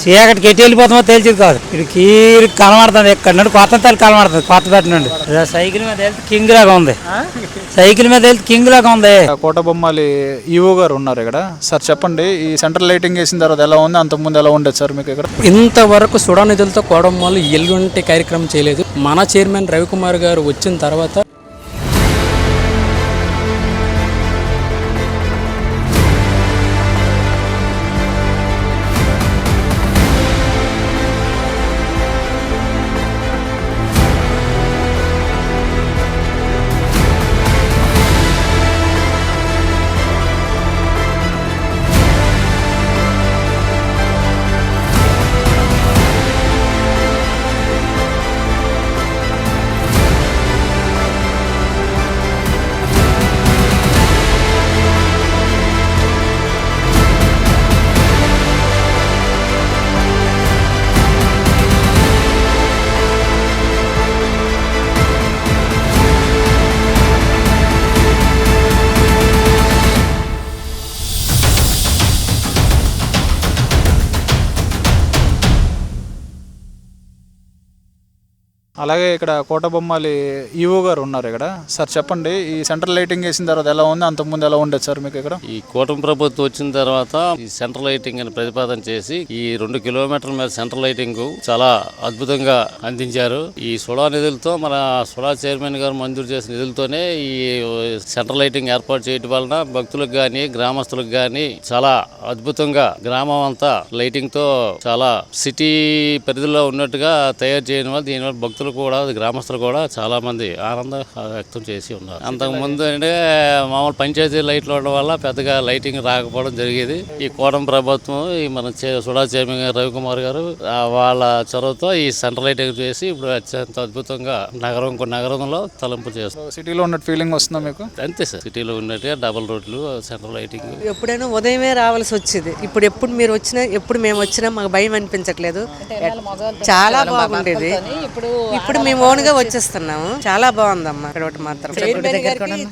చీకటికి ఎట్టి వెళ్ళిపోతామో తెలిసింది కాదు. ఇది కీరి కనబడుతుంది, ఎక్కడ నుండి కొత్తపేట కనబడుతుంది. కొత్తపేట నుండి సైకిల్ మీద వెళ్తే కింగ్ లాగా ఉంది. సైకిల్ మీద వెళ్తే కింగ్ లాగా ఉంది. కోటబొమ్మాలి ఈవో గారు ఉన్నారు ఇక్కడ. సార్ చెప్పండి, ఈ సెంట్రల్ లైటింగ్ వేసిన తర్వాత ఎలా ఉంది, అంతకుముందు ఎలా ఉండేది సార్ మీకు ఇక్కడ? ఇంతవరకు సుడా నిధులతో కోటబొమ్మాలి ఎలుగుంటి కార్యక్రమం చేయలేదు. మన చైర్మన్ రవికుమార్ గారు వచ్చిన తర్వాత అలాగే ఇక్కడ కోటబొమ్మాలి ఈవో గారు ఉన్నారు ఇక్కడ. సార్ చెప్పండి, ఈ సెంట్రల్ లైటింగ్ వేసిన తర్వాత ఎలా ఉంది, అంతకుముందు ఎలా ఉండేది సార్ మీకు ఇక్కడ? ఈ కూటమి ప్రభుత్వం వచ్చిన తర్వాత ఈ సెంట్రల్ లైటింగ్ అని ప్రతిపాదన చేసి ఈ 2 కిలోమీటర్ల మీద సెంట్రల్ లైటింగ్ చాలా అద్భుతంగా అందించారు. ఈ సుడా నిధులతో మన సుడా చైర్మన్ గారు మంజూరు చేసిన నిధులతోనే ఈ సెంట్రల్ లైటింగ్ ఏర్పాటు చేయడం వలన భక్తులకు గాని గ్రామస్తులకు గాని చాలా అద్భుతంగా గ్రామం అంతా లైటింగ్ తో చాలా సిటీ పరిధిలో ఉన్నట్టుగా తయారు చేయడం వల్ల దీనివల్ల భక్తులు కూడా గ్రామస్తులు కూడా చాలా మంది ఆనందం వ్యక్తం చేసి ఉన్నారు. అంతకు ముందు అంటే మామూలు పంచాయతీ లైట్లు ఉండడం వల్ల పెద్దగా లైటింగ్ రాకపోవడం జరిగేది. ఈ కూటమి ప్రభుత్వం ఈ మన సుడా చైర్మన్ గారు రవికుమార్ గారు వాళ్ళ చొరవతో ఈ సెంట్రల్ లైటింగ్ చేసి ఇప్పుడు అత్యంత అద్భుతంగా నగరంలో తలంపు చేస్తారు. సిటీలో ఉన్న ఫీలింగ్ వస్తుందా మీకు? అంతే సార్, సిటీలో ఉన్నట్టుగా డబుల్ రోడ్లు సెంట్రల్ లైటింగ్. ఎప్పుడైనా ఉదయమే రావాల్సి వచ్చేది. ఎప్పుడు మీరు వచ్చినా ఎప్పుడు మేము వచ్చినా మాకు భయం అనిపించట్లేదు. చాలా బాగుండేది. ఇప్పుడు మేము ఓన్ గా వచ్చేస్తున్నాము. చాలా బాగుందమ్మా ఇక్కడ మాత్రం.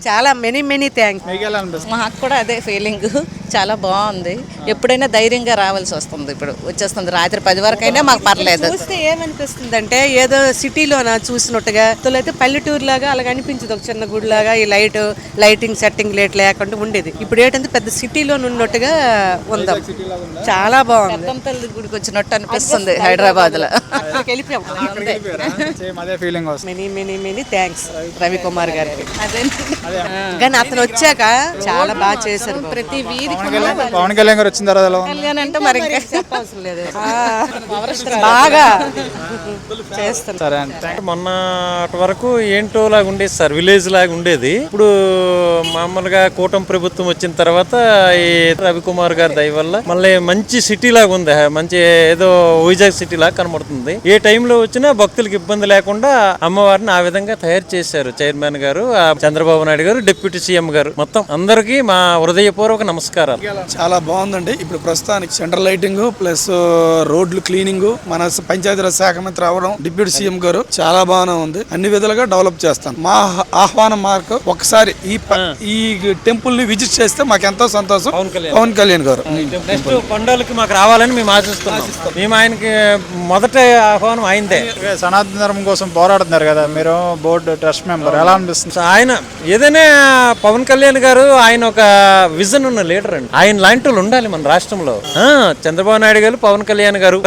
చాలా మెనీ థ్యాంక్స్. మాకు కూడా అదే ఫీలింగ్. చాలా బాగుంది. ఎప్పుడైనా ధైర్యంగా రావాల్సి వస్తుంది. ఇప్పుడు వచ్చేస్తుంది. రాత్రి 10 వరకు అయినా మాకు పర్లేదు. చూస్తే ఏమనిపిస్తుంది అంటే ఏదో సిటీలోన చూసినట్టుగా అయితే పల్లెటూరు లాగా అలాగ అనిపించదు. ఒక చిన్న గుడి లాగా ఈ లైటింగ్ సెట్టింగ్ లేట్ లేకుండా ఉండేది. ఇప్పుడు ఏంటంటే పెద్ద సిటీలో ఉన్నట్టుగా ఉందాం. చాలా బాగుంది. తల్లి గుడికి వచ్చినట్టు అనిపిస్తుంది హైదరాబాద్ లో. మెనీ థ్యాంక్స్ రవికుమార్ గారికి. కానీ అతను వచ్చాక చాలా బాగా చేశారు. ప్రతి వీధి పవన్ కళ్యాణ్ గారు వచ్చిన తర్వాత కళ్యాణ్ అంటే మరి చెప్పవసరం లేదు. బాగా చేస్తారు. మొన్నటి వరకు ఏంటో లాగా ఉండేది సార్, విలేజ్ లాగా ఉండేది. ఇప్పుడు మామూలుగా కూటమి ప్రభుత్వం వచ్చిన తర్వాత ఈ రవికుమార్ గారి దయ వల్ల మళ్ళీ మంచి సిటీ లాగా ఉంది. మంచి ఏదో వైజాగ్ సిటీ లాగా కనబడుతుంది. ఏ టైంలో వచ్చినా భక్తులకు ఇబ్బంది లేకుండా అమ్మవారిని ఆ విధంగా తయారు చేశారు చైర్మన్ గారు, చంద్రబాబు నాయుడు గారు, డిప్యూటీ సీఎం గారు. మొత్తం అందరికీ మా హృదయపూర్వక నమస్కారాలు. చాలా బాగుందండి. ఇప్పుడు ప్రస్తుతానికి సెంట్రల్ లైటింగ్ ప్లస్ రోడ్లు క్లీనింగ్, మన పంచాయతీరాజ్ శాఖ మంత్రి అవడం, డిప్యూటీ సీఎం గారు చాలా బాగానే ఉంది. అన్ని విధాలుగా డెవలప్ చేస్తాం. మా ఆహ్వానం మార్కు ఒకసారి ఈ టెంపుల్ ని విజిట్ చేస్తే మాకు ఎంతో సంతోషం. పవన్ కళ్యాణ్ గారు నెక్స్ట్ పండుగలకి మాకు రావాలని మేము ఆశిస్తున్నాం. మేము ఆయనకి మొదట ఆహ్వానం అయిందే. సనాతన ధర్మం కోసం పోరాడుతున్నారు కదా మీరు, బోర్డు ట్రస్ట్ మెంబర్, ఎలా అనిపిస్తుంది? ఆయన ఏదైనా పవన్ కళ్యాణ్ గారు ఆయన ఒక విజన్ ఉన్న లీడర్ అండి. ఆయన లాంటి వాళ్ళు ఉండాలి మన రాష్ట్రంలో. చంద్రబాబు నాయుడు గారు, పవన్ కళ్యాణ్ గారు,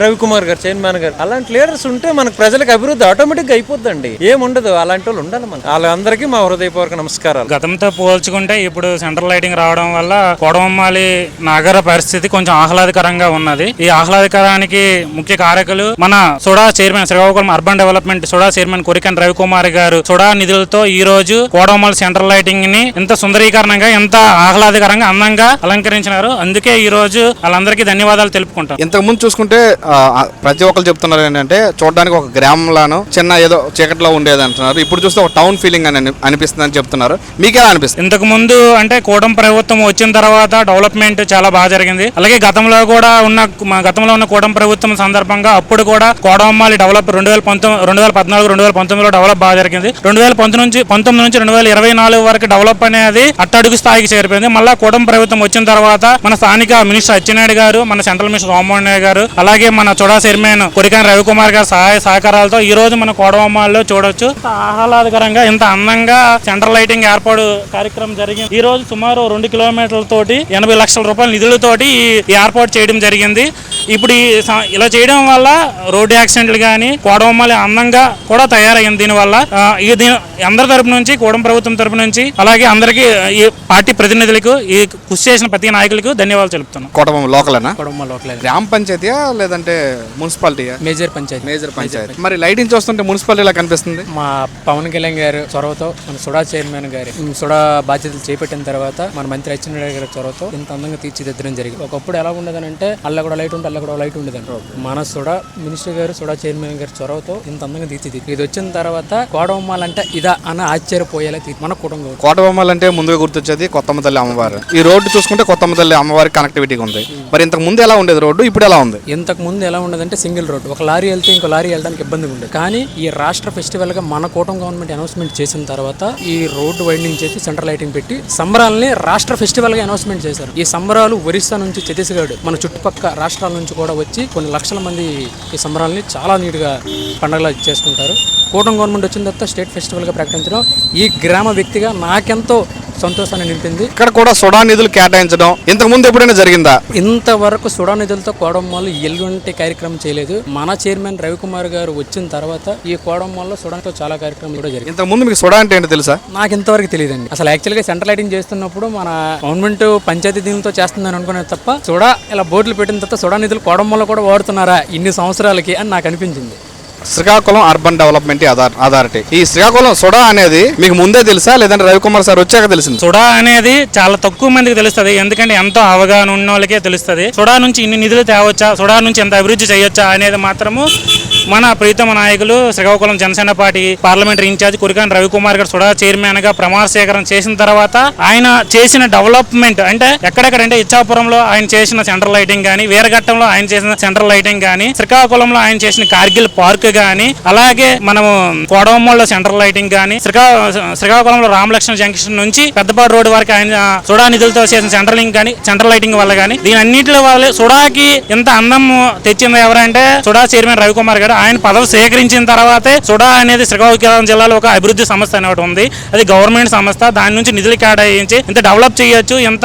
రవికుమార్ గారు, చైర్మన్ గారు, అలాంటి లీడర్స్ ఉంటే మనకు ప్రజలకు అభివృద్ధి ఆటోమేటిక్ గా అయిపోద్దండి. ఏముండదు, అలాంటి వాళ్ళు ఉండాలి మన. వాళ్ళందరికీ మా హృదయపూర్వక నమస్కారాలు. గతంతో పోల్చుకుంటే ఇప్పుడు సెంట్రల్ లైటింగ్ రావడం వల్ల కోటబొమ్మాలి నగర పరిస్థితి కొంచెం ఆహ్లాదకరంగా ఉన్నది. ఈ ఆహ్లాదకరానికి ముఖ్య కారకులు మన SUDA chairman, Srikakulam urban development SUDA chairman Korikana Ravikumar గారు సుడా నిధులతో ఈ రోజు కోటబొమ్మాలి సెంట్రల్ లైటింగ్ ని ఎంత సుందరీకరణంగా, ఎంత ఆహ్లాదకరంగా, అందంగా అలంకరించినారు. అందుకే ఈ రోజు వాళ్ళందరికీ ధన్యవాదాలు తెలుపుకుంటాం. ఇంతకు ముందు చూసుకుంటే ప్రతి ఒక్కరు చెప్తున్నారు ఏంటంటే చూడడానికి ఒక గ్రామంలోనూ చిన్న ఏదో చీకట్లో ఉండేది అంటున్నారు. ఇప్పుడు చూస్తే ఒక టౌన్ ఫీలింగ్ అని అనిపిస్తుంది అని చెప్తున్నారు. మీకు ఎలా అనిపిస్తుంది? ఇంతకు ముందు అంటే కూటమి ప్రభుత్వం వచ్చిన తర్వాత డెవలప్మెంట్ చాలా బాగా జరిగింది. అలాగే గతంలో ఉన్న కూటమి ప్రభుత్వం సందర్భంగా అప్పుడు కూడా కోటబొమ్మాలి డెవలప్ 2019 2014, 2019లో డెవలప్ బాగా జరిగింది. 2019 నుంచి 2024 వరకు డెవలప్ అనేది అట్టడుగు స్థాయికి చేరిపోయింది. మళ్ళా కూటమి ప్రభుత్వం వచ్చిన తర్వాత మన స్థానిక మినిస్టర్ అచ్చెన్నాయుడు గారు, మన సెంట్రల్ మినిస్టర్ రామ్మోహన్ నాయుడు గారు, అలాగే మన చుడా చైర్మన్ కొరికాని రవికుమార్ గారు సహాయ సహకారాలతో ఈ రోజు మన కోటబొమ్మాల్లో చూడొచ్చు. ఆహ్లాదకరంగా ఇంత అందంగా సెంట్రల్ లైటింగ్ ఏర్పాటు కార్యక్రమం జరిగింది. ఈ రోజు సుమారు 2 కిలోమీటర్లతోటి 80 లక్షల రూపాయల నిధులతోటి ఈ ఏర్పాటు చేయడం జరిగింది. ఇప్పుడు ఇలా చేయడం వల్ల రోడ్డు యాక్సిడెంట్లు కానీ కోటబొమ్మాలి అందంగా కూడా తయారైంది. దీనివల్ల అందరి తరపు నుంచి, కూటమి ప్రభుత్వం తరపు నుంచి, అలాగే అందరికీ ఈ పార్టీ ప్రతినిధులకు, ఈ కృషి చేసిన ప్రతి నాయకులకు ధన్యవాదాలు తెలుపుతున్నాను. కోటబొమ్మ లోకలేనా? కోటబొమ్మ లోకలే. గ్రామ పంచాయతీయా లేదంటే మున్సిపాలిటీయా? మేజర్ పంచాయతీ. మరి లైటింగ్ చూస్తుంటే మున్సిపాలిటీలా కనిపిస్తుంది. మా పవన్ కళ్యాణ్ గారు చొరవతో, మన సుడా చైర్మన్ గారు సుడా బాధ్యతలు చేపట్టిన తర్వాత మన మంత్రి అచ్చెన్నాయుడు గారి చొరవతో ఇంత అందంగా తీర్చిదిద్దడం జరిగింది. ఒకప్పుడు ఎలా ఉండదనంటే అల్ల కూడా లైట్ ఉంటే అల్ల కూడా లైట్ ఉండేదండి. మన సుడా మినిస్టర్ గారు, సుడా చైర్మన్ గారి చొరవతో ఇంత అందంగా తీర్చిదిద్ది. ఇది వచ్చిన తర్వాత కోటబొమ్మాలంటే ఇదా అని ఆశ్చర్యపోయేలా మన కుటుంబం. కోటబొమ్మాలంటే ముందుగా గుర్తొచ్చేది కొత్తమ్మ తల్లి అమ్మవారు. ఈ రోడ్డు చూసుకుంటే కొత్తమ్మ తల్లి అమ్మవారి కనెక్టివిటీ ఉంది. మరి ఇంతకు ముందు ఎలా ఉండేది రోడ్డు, ఇప్పుడు ఎలా ఉంది? ఇంతకు ముందు ఎలా ఉండదంటే సింగిల్ రోడ్డు, ఒక లారీ వెళ్తే ఇంకో లారీ వెళ్ళడానికి ఇబ్బందిగా ఉండేది. కానీ ఈ రాష్ట్ర ఫెస్టివల్ గా మన కూటమి గవర్నమెంట్ అనౌన్స్మెంట్ చేసిన తర్వాత ఈ రోడ్డు వైండింగ్ చేసి సెంట్రల్ లైటింగ్ పెట్టి సంబరాలని రాష్ట్ర ఫెస్టివల్ గా అనౌన్స్మెంట్ చేశారు. ఈ సంబరాలు ఒరిస్సా నుంచి, ఛత్తీస్గఢ్, మన చుట్టుపక్కల రాష్ట్రాల నుంచి కూడా వచ్చి కొన్ని లక్షల మంది ఈ సంబరాలని చాలా నీట్ గా పండుగలా చేసుకుంటారు. కూటమి గవర్నమెంట్ వచ్చిన తర్వాత స్టేట్ ఫెస్టివల్ గా ప్రకటించడం ఈ గ్రామ వ్యక్తిగా నాకెంతో సంతోషాన్ని నింపింది. ఇక్కడ కూడా సుడా నిధులు కేటాయించడం ఇంతకు ముందు ఎప్పుడైనా జరిగిందా? ఇంతవరకు సుడా నిధులతో కోడమ్మాల్లో ఎల్లుంటి కార్యక్రమం చేయలేదు. మన చైర్మన్ రవికుమార్ గారు వచ్చిన తర్వాత ఈ కోడమ్మాల్లో సుడాతో చాలా కార్యక్రమాలు కూడా జరిగింది. ఇంతకు ముందు మీకు సుడా అంటే ఏంటో తెలుసా? నాకు ఇంతవరకు తెలియదండి. అసలు యాక్చువల్గా సెంట్రల్ లైటింగ్ చేస్తున్నప్పుడు మన గవర్నమెంట్ పంచాయతీ దీనితో చేస్తుందని అనుకునేది తప్ప సుడా ఇలా బోర్డులు పెట్టిన తర్వాత సుడా నిధులు కోడమ్మాల్లో కూడా వాడుతున్నారా ఇన్ని సంవత్సరాలకి అని నాకు అనిపించింది. Srikakulam urban development authority. ఈ శ్రీకాకుళం సుడా అనేది మీకు ముందే తెలుసా లేదంటే రవికుమార్ సార్ వచ్చాక తెలిసింది? సుడా అనేది చాలా తక్కువ మందికి తెలుస్తుంది, ఎందుకంటే ఎంతో అవగాహన ఉన్న వాళ్ళకే తెలుస్తుంది. సుడా నుంచి ఇన్ని నిధులు తేవచ్చా, సుడా నుంచి ఎంత అభివృద్ధి చేయొచ్చా అనేది మాత్రము మన ప్రీతమ నాయకులు Srikakulam Janasena party parliamentary in-charge Korikana Ravikumar గారు సుడా చైర్మన్ గా ప్రమాణ స్వీకారం చేసిన తర్వాత ఆయన చేసిన డెవలప్మెంట్ అంటే ఎక్కడెక్కడంటే ఇచ్చాపురంలో ఆయన చేసిన సెంట్రల్ లైటింగ్ కానీ, వీరఘట్టంలో ఆయన చేసిన సెంట్రల్ లైటింగ్ కానీ, శ్రీకాకుళంలో ఆయన చేసిన కార్గిల్ పార్క్ కానీ, అలాగే మనము కోడవమ్మలో సెంట్రల్ లైటింగ్ కానీ, శ్రీకాకుళంలో రామలక్ష్మణ జంక్షన్ నుంచి పెద్దపాడు రోడ్డు వరకు ఆయన సుడా నిధులతో చేసిన సెంట్రల్ లైటింగ్ వల్ల కానీ, దీని అన్నింటిలో వల్ల సుడాకి ఎంత అందం తెచ్చింది ఎవరంటే సుడా చైర్మన్ రవికుమార్ గారు. ఆయన పదవి స్వీకరించిన తర్వాతే సుడా అనేది శ్రీకాకుళం జిల్లాలో ఒక అభివృద్ధి సంస్థ అనేది ఉంది. అది గవర్నమెంట్ సంస్థ. దాని నుంచి నిధులు కేటాయించి ఇంత డెవలప్ చేయొచ్చు, ఎంత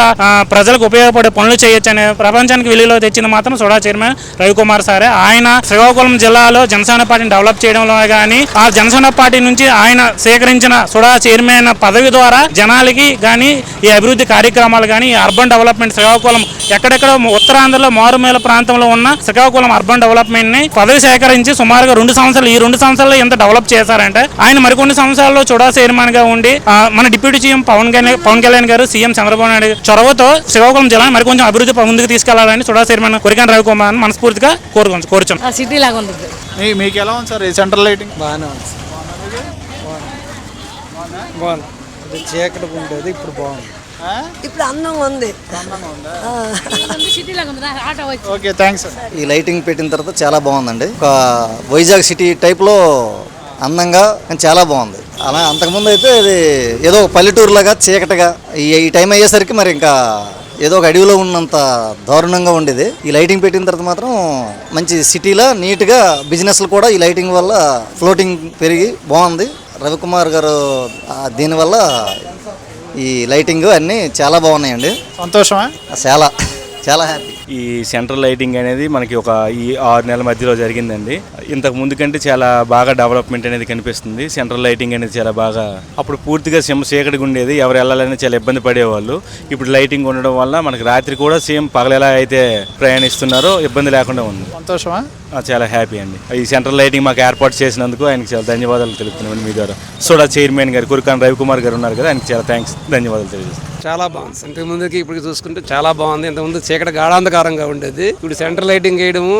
ప్రజలకు ఉపయోగపడే పనులు చేయొచ్చు అనే ప్రపంచానికి వెలుగులో తెచ్చింది మాత్రం సుడా చైర్మన్ రవికుమార్ సారే. ఆయన శ్రీకాకుళం జిల్లాలో జనసేన పార్టీని డెవలప్ చేయడంలో కానీ, ఆ జనసేన పార్టీ నుంచి ఆయన స్వీకరించిన సుడా చైర్మన్ పదవి ద్వారా జనాలకి కానీ ఈ అభివృద్ధి కార్యక్రమాలు కానీ, అర్బన్ డెవలప్మెంట్ శ్రీకాకుళం ఎక్కడెక్కడ ఉత్తరాంధ్రలో మారుమూల ప్రాంతంలో ఉన్న శ్రీకాకుళం అర్బన్ డెవలప్మెంట్ ని పదవి సేకరించి సుమారుగా 2 సంవత్సరాలు, ఈ 2 సంవత్సరాల్లో ఎంత డెవలప్ చేశారంటే ఆయన మరికొన్ని సంవత్సరాల్లో సుడా చైర్మన్ గా ఉండి మన డిప్యూటీ సీఎం పవన్ కళ్యాణ్ గారు, సీఎం చంద్రబాబు నాయుడు చొరవతో శ్రీకాకుళం జిల్లాని మరికొంచెం అభివృద్ధి ముందుకు తీసుకెళ్లాలని సుడా చైర్మన్ కొరికాని రవికుమార్ మనస్ఫూర్తిగా కోరుచున్నాం. సిటీ లాగా ఉంటుంది. మీకు ఎలా ఉంది సార్ ఈ సెంట్రల్ లైటింగ్? బాగానే ఉంది. బాగుంది. చీకటి ఉండేది, ఇప్పుడు బాగుంది. ఇప్పుడు అందంగా ఉంది. Okay, thanks. ఈ లైటింగ్ పెట్టిన తర్వాత చాలా బాగుందండి. ఒక వైజాగ్ సిటీ టైప్లో అందంగా చాలా బాగుంది. అలా అంతకుముందు అయితే ఇది ఏదో ఒక పల్లెటూరులాగా చీకటిగా ఈ టైం అయ్యేసరికి మరి ఇంకా ఏదో ఒక అడవిలో ఉన్నంత దారుణంగా ఉండేది. ఈ లైటింగ్ పెట్టిన తర్వాత మాత్రం మంచి సిటీలో నీట్గా బిజినెస్లు కూడా ఈ లైటింగ్ వల్ల ఫ్లోటింగ్ పెరిగి బాగుంది. రవికుమార్ గారు దీనివల్ల ఈ లైటింగ్ అన్నీ చాలా బాగున్నాయండి. సంతోషమా? చాలా హ్యాపీ. ఈ సెంట్రల్ లైటింగ్ అనేది మనకి ఈ 6 నెలల మధ్యలో జరిగిందండి. ఇంతకు ముందు కంటే చాలా బాగా డెవలప్మెంట్ అనేది కనిపిస్తుంది. సెంట్రల్ లైటింగ్ అనేది చాలా బాగా, అప్పుడు పూర్తిగా చీకటిగా ఉండేది, ఎవరు వెళ్ళాలని చాలా ఇబ్బంది పడేవాళ్ళు. ఇప్పుడు లైటింగ్ ఉండడం వల్ల మనకి రాత్రి కూడా సేమ్ పగలు ఎలా అయితే ప్రయాణిస్తున్నారో ఇబ్బంది లేకుండా ఉంది. సంతోషమా? చాలా హ్యాపీ అండి. ఈ సెంట్రల్ లైటింగ్ మాకు ఏర్పాటు చేసినందుకు ఆయనకి చాలా ధన్యవాదాలు తెలుపుతున్నాను మీ ద్వారా. సుడా చైర్మన్ గారు కొరికాని రవికుమార్ గారు ఉన్నారు కదా, ఆయనకి చాలా థ్యాంక్స్, ధన్యవాదాలు తెలియజేస్తాను. చాలా బాగుంది. ఇంతకు ముందుకి ఇప్పుడు చూసుకుంటే చాలా బాగుంది. ఇంతకుముందు చీకటి గాఢాంధకారంగా ఉండేది, ఇప్పుడు సెంట్రల్ లైటింగ్ వేయడము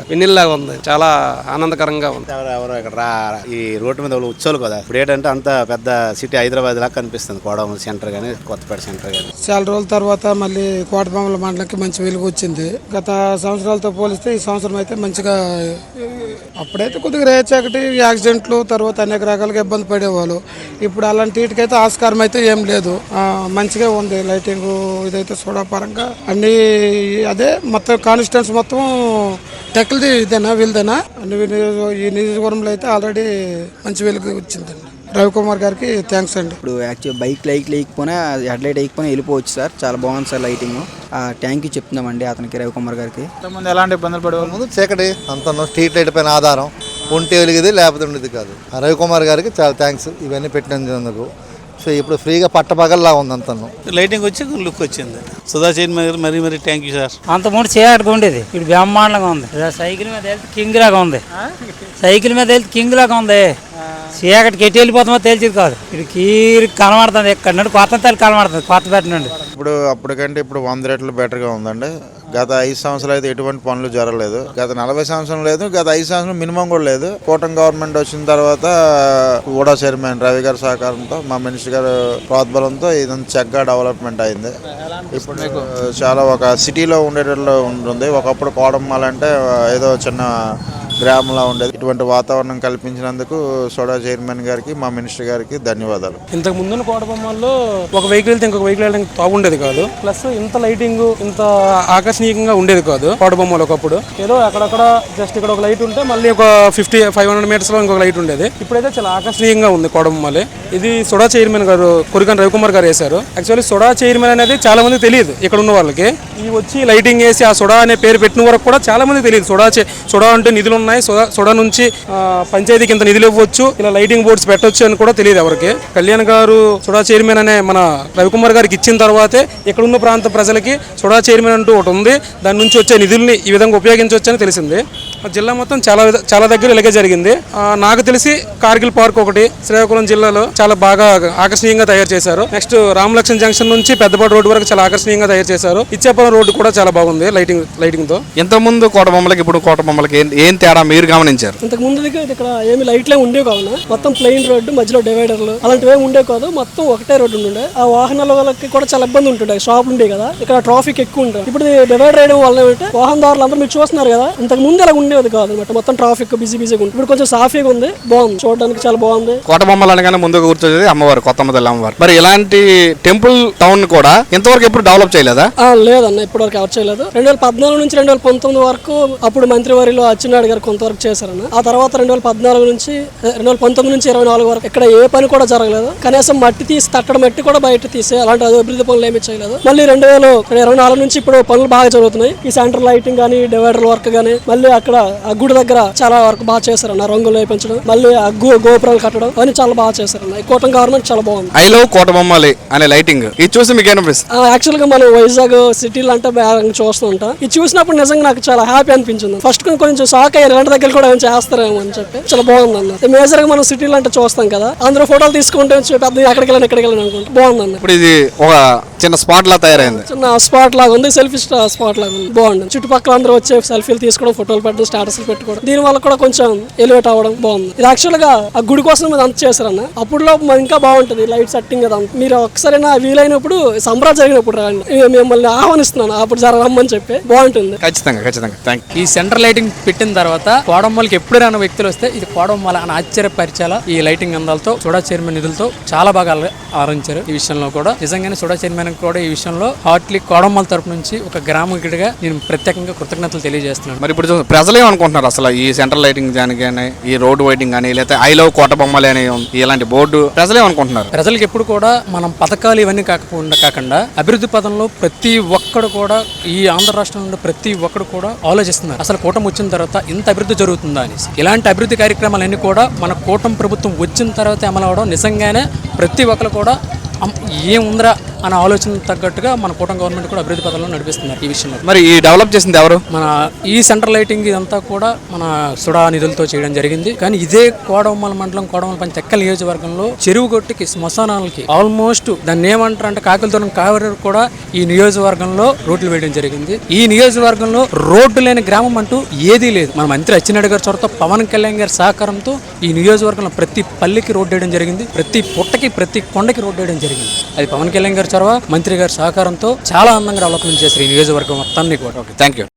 వెన్నెల్లాగా ఉంది. చాలా ఆనందకరంగా ఉంది. ఎవరో ఇక్కడ ఈ రోడ్డు మీద ఉత్సవాలు కదా, ఇప్పుడు ఏంటంటే అంత పెద్ద సిటీ హైదరాబాద్ లాగా కనిపిస్తుంది. కోడమూరు సెంటర్ కానీ, కొత్తపేట సెంటర్ కానీ. చాలా రోజుల తర్వాత మళ్ళీ కోటబొమ్మల మండలంకి మంచి వెలుగు వచ్చింది. గత సంవత్సరాలతో పోలిస్తే ఈ సంవత్సరం అయితే మంచిగా అప్పుడైతే కొద్దిగా రేచకటి యాక్సిడెంట్లు తర్వాత అనేక రకాలుగా ఇబ్బంది పడేవాళ్ళు. ఇప్పుడు అలాంటి వీటికైతే ఆస్కారం అయితే ఏం లేదు. మంచిగా ఉంది లైటింగ్ ఇదైతే చూడపరంగా అన్ని అదే మొత్తం కాన్స్టిట్యూన్స్ మొత్తం టెక్లది ఇదేనా వీళ్ళదేనా అన్ని ఈ నియోజకవర్గంలో అయితే ఆల్రెడీ మంచి వెలుగు వచ్చిందండి. రవికుమార్ గారికి థ్యాంక్స్ అండి. ఇప్పుడు యాక్చువల్ బైక్ లైట్ లేకపోయినా హెడ్ లైట్ వేయకపోయినా వెళ్ళిపోవచ్చు సార్. చాలా బాగుంది సార్ లైటింగ్. థ్యాంక్ యూ చెప్తున్నామండి అతనికి రవికుమార్ గారికి. ఇంతకుముందు ఎలాంటి ఇబ్బందులు పడేవాళ్ళు? ముందు చీకటి అంత స్ట్రీట్ లైట్ పైన ఆధారం ఉంటే వెలిగేది లేకపోతే ఉండేది కాదు. రవికుమార్ గారికి చాలా థ్యాంక్స్ ఇవన్నీ పెట్టినందుకు. సో ఇప్పుడు ఫ్రీగా పట్టపగల్లా ఉంది అంతను. లైటింగ్ వచ్చి లుక్ వచ్చింది. సుధా చైర్మన్ గారు మరీ థ్యాంక్ యూ సార్. అంత మూడు చీకటిగా ఉండేది, ఇప్పుడు బ్రహ్మాండంగా ఉంది. సైకిల్ మీద వెళ్తే కింగ్ లాగా ఉంది. సైకిల్ మీద వెళ్తే కింగ్ లాగా ఉంది. చీకటికి ఎట్టి వెళ్ళిపోతామో తెలిసేది కాదు. ఇప్పుడు కీరి కనబడుతుంది. ఎక్కడ నుండి కొత్త తల్లి కనబడుతుంది, కొత్తపేట నుండి. ఇప్పుడు అప్పటికంటే ఇప్పుడు 100 రెట్లు బెటర్గా ఉందండి. గత 5 సంవత్సరాలు అయితే ఎటువంటి పనులు జరగలేదు. గత 40 సంవత్సరం లేదు, గత 5 సంవత్సరం మినిమం కూడా లేదు. కూటమి గవర్నమెంట్ వచ్చిన తర్వాత కూడా చైర్మన్ రవి గారి సహకారంతో మా మినిస్టర్ గారు ప్రోద్బలంతో ఇదంతా చక్కగా డెవలప్మెంట్ అయింది. ఇప్పుడు చాలా ఒక సిటీలో ఉండేటట్లు ఉంటుంది. ఒకప్పుడు కోడమ్మాల్ అంటే ఏదో చిన్న గ్రామంలో ఉండేది. ఇటువంటి వాతావరణం కల్పించినందుకు సోడా చైర్మన్ గారికి మా మినిస్టర్ గారికి ధన్యవాదాలు. ఇంతకు ముందున్న కోటబొమ్మల్లో ఒక వెహికల్ వెళ్తే ఇంకొక వెహికల్ వెళ్ళడానికి తాగుండేది కాదు. ప్లస్ ఇంత లైటింగ్ ఇంత ఆకర్షణీయంగా ఉండేది కాదు కోటబొమ్మలు. ఒకప్పుడు ఏదో అక్కడక్కడ జస్ట్ ఇక్కడ ఒక లైట్ ఉంటే మళ్ళీ ఒక 500 మీటర్స్ లో ఇంకొక లైట్ ఉండేది. ఇప్పుడైతే చాలా ఆకర్షణీయంగా ఉంది కోటబొమ్మలే. ఇది సోడా చైర్మన్ గారు కొరికన్ రవికుమార్ గారు వేశారు. యాక్చువల్లీ సోడా చైర్మన్ అనేది చాలా మంది తెలియదు ఇక్కడ ఉన్న వాళ్ళకి. ఈ వచ్చి లైటింగ్ వేసి ఆ సోడా అనే పేరు పెట్టిన వరకు కూడా చాలా మంది తెలియదు. సోడా అంటే నిధులు ఉన్నాయి, సోడా నుంచి పంచాయతీకి ఇంత నిధులు ఇవ్వచ్చు, ఇలా లైటింగ్ బోర్డ్స్ పెట్టొచ్చు అని కూడా తెలియదు ఎవరికి. కళ్యాణ్ గారు సోడా చైర్మన్ అనే మన రవికుమార్ గారికి ఇచ్చిన తర్వాతే ఇక్కడ ఉన్న ప్రాంత ప్రజలకి సోడా చైర్మన్ అంటూ ఒకటి ఉంది, దాని నుంచి వచ్చే నిధుల్ని ఈ విధంగా ఉపయోగించవచ్చు అని తెలిసింది. జిల్లా మొత్తం చాలా దగ్గర ఇలాగే జరిగింది. నాకు తెలిసి కార్గిల్ పార్క్ ఒకటి శ్రీకాకుళం జిల్లాలో చాలా బాగా ఆకర్షణీయంగా తయారు చేశారు. నెక్స్ట్ రామలక్ష్మణ్ జంక్షన్ నుంచి పెద్దపాటి రోడ్డు వరకు చాలా ఆకర్షణీయంగా తయారు చేశారు. ఇచ్చేపురం రోడ్డు కూడా చాలా బాగుంది లైటింగ్ తో. ఇంతకుముందు కోటబొమ్మలకి ఇప్పుడు కోటబొమ్మలకి ఏం తేడా మీరు గమనించారు? ఇంతకు ముందు ఇక్కడ ఏమి లైట్లే ఉండేవి కావున మొత్తం ప్లెయిన్ రోడ్డు, మధ్యలో డివైడర్లు అలాంటివి ఉండేవి కాదు. మొత్తం ఒకటే రోడ్డు ఉండే. ఆ వాహనాల వాళ్ళకి కూడా చాలా ఇబ్బంది ఉంటుండే. షాపులు ఉండే కదా, ఇక్కడ ట్రాఫిక్ ఎక్కువ ఉంటుంది. ఇప్పుడు డివైడర్ వేయడం వల్ల ఏంటంటే వాహనదారులు అందరూ మీరు చూస్తున్నారు కదా, ఇంతకు ముందు అలా ఉండేది కాదు అనమాట. మొత్తం ట్రాఫిక్ బిజీగా ఉంటుంది. ఇప్పుడు కొంచెం సాఫీగా ఉంది, బాగుంది, చూడడానికి చాలా బాగుంది. కోటబొమ్మలు అనగానే ముందుగా గుర్తొచ్చేది అమ్మవారు, కొత్తమ్మ తల్లి అమ్మవారు. మరి ఇలాంటి టెంపుల్ టౌన్ కూడా ఇంతవరకు ఎప్పుడు డెవలప్ చేయలేదా? లేదన్న, ఇప్పటి వరకు ఎవరు చేయలేదు. 2014 నుంచి 2019 వరకు అప్పుడు మంత్రివర్యులు అచ్చెన్నాయుడు గారు కొంతవరకు చేశారన్న. ఆ తర్వాత 2019 నుంచి 24 వరకు ఇక్కడ ఏ పని కూడా జరగలేదు. కనీసం మట్టి తీసి తట్టడం మట్టి కూడా బయట తీసి అలాంటి అభివృద్ధి పనులు ఏమీ చేయలేదు. మళ్ళీ 2024 నుంచి ఇప్పుడు పనులు బాగా జరుగుతున్నాయి. ఈ సెంటర్ లైటింగ్ కానీ, డివైడర్ వర్క్ కానీ, మళ్ళీ అక్కడ ఆ గుడి దగ్గర చాలా వరకు బాగా చేశారన్న. రంగులు వేయించడం, మళ్ళీ ఆ గోపురాలు కట్టడం అని చాలా బాగా చేశారన్న. ఈ కూటమి గవర్నమెంట్ చాలా బాగుంది. ఐ లవ్ కోటబొమ్మలి అనే లైటింగ్ ఇది చూసి మీకు ఏమనిపిస్తుంది? యాక్చువల్ గా మనం వైజాగ్ సిటీలు అంటే చూస్తూ ఉంటాం. ఇది చూసినప్పుడు నిజంగా నాకు చాలా హ్యాపీ అనిపించింది. ఫస్ట్ కొంచెం షాక్ అయ్యారు, ఇలాంటి దగ్గర కూడా ఏం చేస్తారేమో అని చెప్పి. చాలా బాగుంది అన్న. మేజర్ గా మనం సిటీలు అంటే చూస్తాం కదా, అందరూ ఫోటోలు తీసుకుంటే పెద్ద ఎక్కడికి వెళ్ళాను అనుకుంటా బాగుంది అన్న. ఇప్పుడు ఇది ఒక చిన్న స్పాట్ లా తయారైంది. చిన్న స్పాట్ లాగా ఉంది, సెల్ఫీ స్పాట్ లాగా ఉంది, బాగుంది. చుట్టుపక్కల అందరూ వచ్చే సెల్ఫీలు తీసుకోవడం, ఫోటోలు పెట్టడం, స్టేటస్లు పెట్టుకోవడం, దీని వల్ల కూడా కొంచెం ఎలివేట్ అవ్వడం బాగుంది. ఇది యాక్చువల్ గా ఆ గుడి కోసం మీరు అంత చేశారన్న. అప్పుడులో ఇంకా బాగుంటుంది లైట్ సెట్టింగ్ కదా. మీరు ఒకసారైనా వీలైనప్పుడు సంబరాలు జరిగినప్పుడు రండి, మిమ్మల్ని ఆహ్వానిస్తున్నాను. అప్పుడు రమ్మని చెప్పి బాగుంటుంది. ఖచ్చితంగా. ఈ సెంటర్ లైటింగ్ పెట్టిన తర్వాత కోడమ్మలకి ఎప్పుడు రాని వ్యక్తులు వస్తే ఇది కోడమ్మల అని ఆశ్చర్యపరిచేలా ఈ లైటింగ్ అందాలతో సోడా చైర్మన్ నిధులతో చాలా బాగా ఆరంభించారు. ఈ విషయంలో కూడా నిజంగానే సోడా చైర్మన్ కూడా ఈ విషయంలో హార్ట్లీ కోడమ్మల తరపు నుంచి ఒక గ్రామీణుడిగా నేను ప్రత్యేకంగా కృతజ్ఞతలు తెలియజేస్తున్నాను. మరి ఇప్పుడు ప్రజలు ఏమనుకుంటున్నారు అసలు ఈ సెంట్రల్ లైటింగ్ కానీ, ఈ రోడ్డు వైటింగ్ కానీ, లేకపోతే ఐ లవ్ కోటబొమ్మలు అనే ఇలాంటి బోర్డు ప్రజలు ఏమనుకుంటున్నారు? ప్రజలకు ఎప్పుడు కూడా మనం పథకాలు ఇవన్నీ కాకుండా అభివృద్ధి పదంలో ప్రతి ఒక్కడు కూడా ఈ ఆంధ్ర రాష్ట్రం నుండి ప్రతి ఒక్కడు కూడా ఆలోచిస్తున్నారు అసలు కూటమి వచ్చిన తర్వాత ఇంత అభివృద్ధి జరుగుతుందా అనేసి. ఇలాంటి అభివృద్ధి కార్యక్రమాలన్నీ కూడా మన కూటమి ప్రభుత్వం వచ్చిన తర్వాత అమలు అవడం నిజంగానే ప్రతి ఒక్కరు కూడా ఏముందిరా అనే ఆలోచన తగ్గట్టుగా మన కూటమి గవర్నమెంట్ కూడా అభివృద్ధి పథంలో నడిపిస్తున్నారు. ఈ విషయంలో మరి ఈ డెవలప్ చేసింది ఎవరు? మన ఈ సెంట్రల్ లైటింగ్ ఇదంతా కూడా మన సుడా నిధులతో చేయడం జరిగింది. కానీ ఇదే కోడమల్ల మండలం కోడమల్ల పంచాయతీ తెక్కల నియోజకవర్గంలో చెరువు గొట్టుకి శ్మశానాలకి ఆల్మోస్ట్ దాన్ని ఏమంటారు అంటే కాకులతోనం కావరి కూడా ఈ నియోజకవర్గంలో రోడ్లు వేయడం జరిగింది. ఈ నియోజకవర్గంలో రోడ్డు లేని గ్రామం అంటూ ఏదీ లేదు. మన మంత్రి అచ్చెన్నాయుడు గారి చొరవతో, పవన్ కళ్యాణ్ గారి సహకారంతో ఈ నియోజకవర్గంలో ప్రతి పల్లెకి రోడ్డు వేయడం జరిగింది, ప్రతి పుట్టకి ప్రతి కొండకి రోడ్డు వేయడం జరిగింది. అది పవన్ కళ్యాణ్ గారి చొరవ, మంత్రి గారి సహకారంతో చాలా అందంగా డెవలప్మెంట్ చేశారు ఈ నియోజకవర్గం మొత్తాన్ని కూడా. Thank you.